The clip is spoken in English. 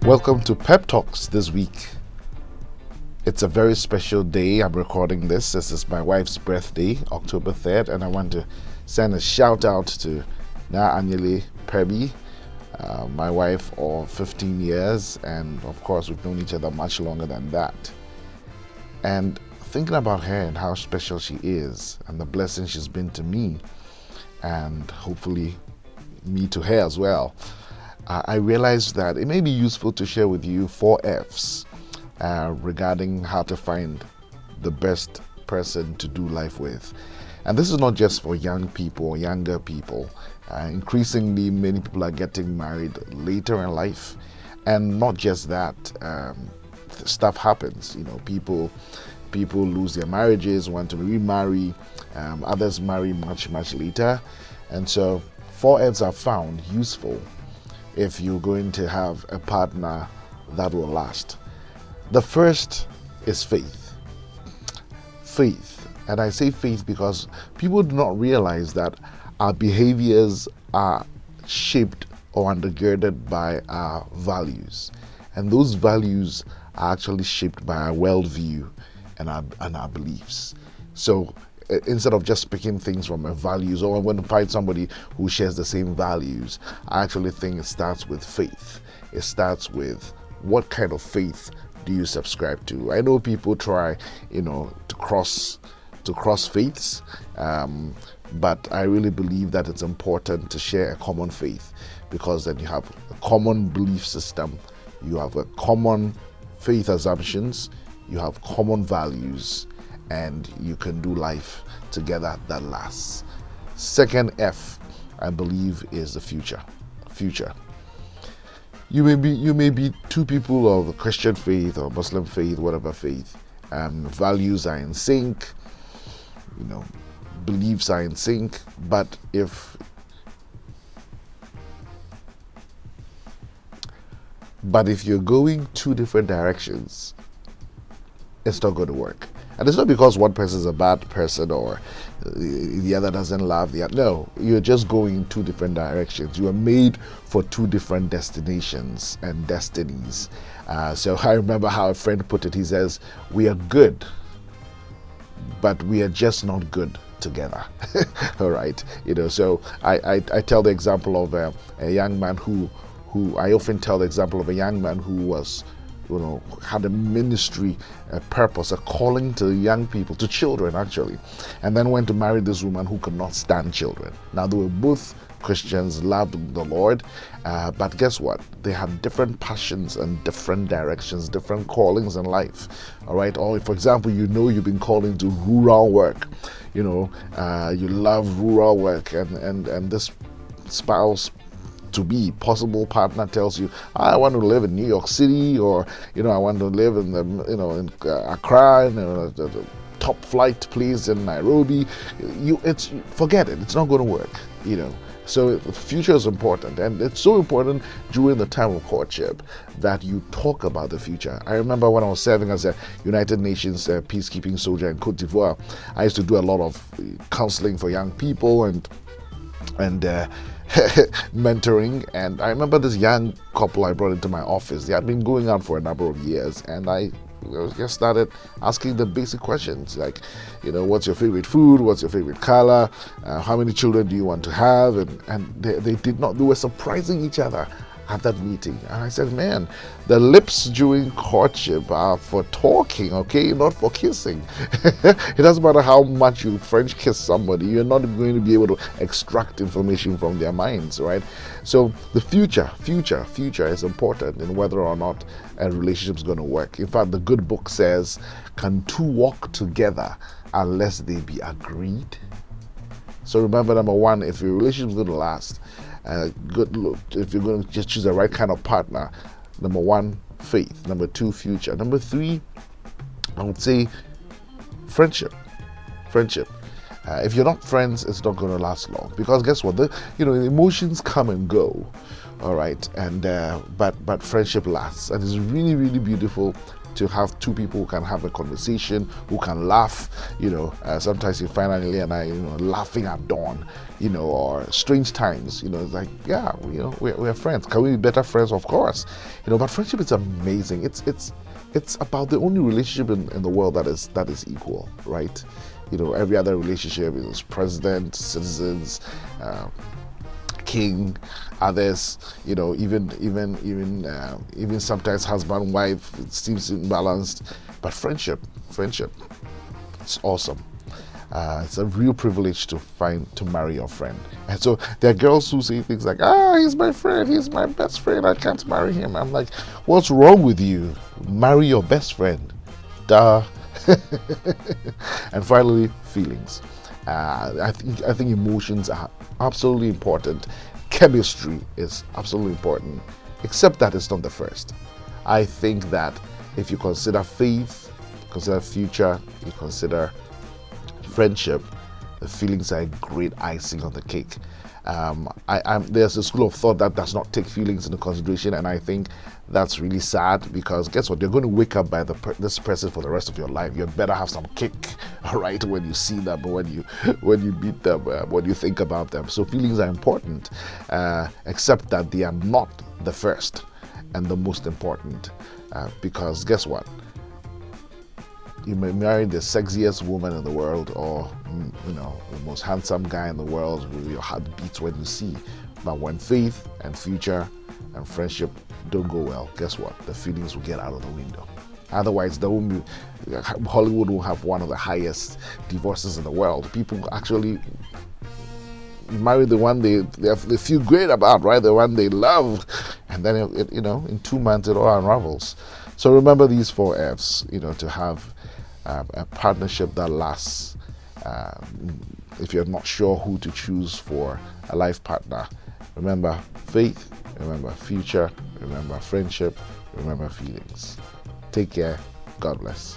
Welcome to Pep Talks this week. It's a very special day. I'm recording this. This is my wife's birthday, October 3rd, and I want to send a shout out to Na Anyele Pebi, my wife of 15 years, and of course we've known each other much longer than that. And thinking about her and how special she is and the blessing she's been to me, and hopefully me to her as well, I realized that it may be useful to share with you 4 F's regarding how to find the best person to do life with. And this is not just for young people or younger people. Increasingly, many people are getting married later in life. And not just that, stuff happens. You know, people lose their marriages, want to remarry. Others marry much later. And so 4 F's are found useful if you're going to have a partner that will last. The first is faith. Faith. And I say faith because people do not realize that our behaviors are shaped or undergirded by our values. And those values are actually shaped by our worldview and our beliefs. So instead of just picking things from our values, or I'm going to find somebody who shares the same values, I actually think it starts with faith. It starts with what kind of faith do you subscribe to. I know people try, to cross faiths, but I really believe that it's important to share a common faith, because then you have a common belief system, you have a common faith assumptions, you have common values, and you can do life together that lasts. Second F, I believe, is the future. You may be 2 people of Christian faith or Muslim faith, whatever faith. Values are in sync, beliefs are in sync, but if you're going 2 different directions, it's not going to work. And it's not because one person is a bad person or the other doesn't love the other. No, you're just going in 2 different directions. You are made for 2 different destinations and destinies. So I remember how a friend put it. He says, we are good, but we are just not good together. All right. So I tell the example of a young man who I often tell the example of a young man who was, had a ministry, a purpose, a calling to young people, to children actually, and then went to marry this woman who could not stand children. Now, they were both Christians, loved the Lord, but guess what? They had different passions and different directions, different callings in life. All right. Or for example, you've been called into rural work. You love rural work, and this spouse to be possible partner tells you, I want to live in New York City, or I want to live in in Accra, the top flight place in Nairobi. Forget it. It's not going to work. So the future is important, and it's so important during the time of courtship that you talk about the future. I remember when I was serving as a United Nations peacekeeping soldier in Cote d'Ivoire, I used to do a lot of counseling for young people and mentoring. And I remember this young couple I brought into my office. They had been going out for a number of years, and I just started asking them basic questions like, what's your favorite food? What's your favorite color? How many children do you want to have? And they were surprising each other at that meeting. And I said, man, the lips during courtship are for talking, okay, not for kissing. It doesn't matter how much you French kiss somebody, you're not going to be able to extract information from their minds, right? So the future is important in whether or not a relationship is going to work. In fact, the good book says, can 2 walk together unless they be agreed? So remember, number 1, if your relationship is going to last, if you're going to just choose the right kind of partner, number 1, faith. Number 2, future. Number 3, I would say friendship. If you're not friends, it's not going to last long, because guess what? The emotions come and go. All right, and but friendship lasts, and it's really beautiful to have two people who can have a conversation, who can laugh. Sometimes you find Annie and I, laughing at dawn, or strange times. It's like, yeah, we're friends. Can we be better friends? Of course. But friendship is amazing. It's about the only relationship in the world that is equal, right? Every other relationship is president, citizens, king, others. Even sometimes husband, wife. It seems imbalanced, but friendship, it's awesome. It's a real privilege to marry your friend. And so there are girls who say things like, he's my friend, he's my best friend, I can't marry him. I'm like, what's wrong with you? Marry your best friend. Duh. And finally, feelings. I think emotions are absolutely important. Chemistry is absolutely important, except that it's not the first. I think that if you consider faith, consider future, you consider friendship, the feelings are a great icing on the cake. There's a school of thought that does not take feelings into consideration, and I think that's really sad, because guess what? You're going to wake up by this person for the rest of your life. You better have some kick, all right, when you see them, when you meet them, when you think about them. So feelings are important, except that they are not the first and the most important, because guess what? You may marry the sexiest woman in the world, or the most handsome guy in the world, who your heart beats when you see. But when faith and future and friendship don't go well, guess what? The feelings will get out of the window. Otherwise, Hollywood will have one of the highest divorces in the world. People actually marry the one they feel great about, right? The one they love, and then in 2 months it all unravels. So remember these 4 F's, to have a partnership that lasts. If you're not sure who to choose for a life partner, remember faith, remember future, remember friendship, remember feelings. Take care. God bless.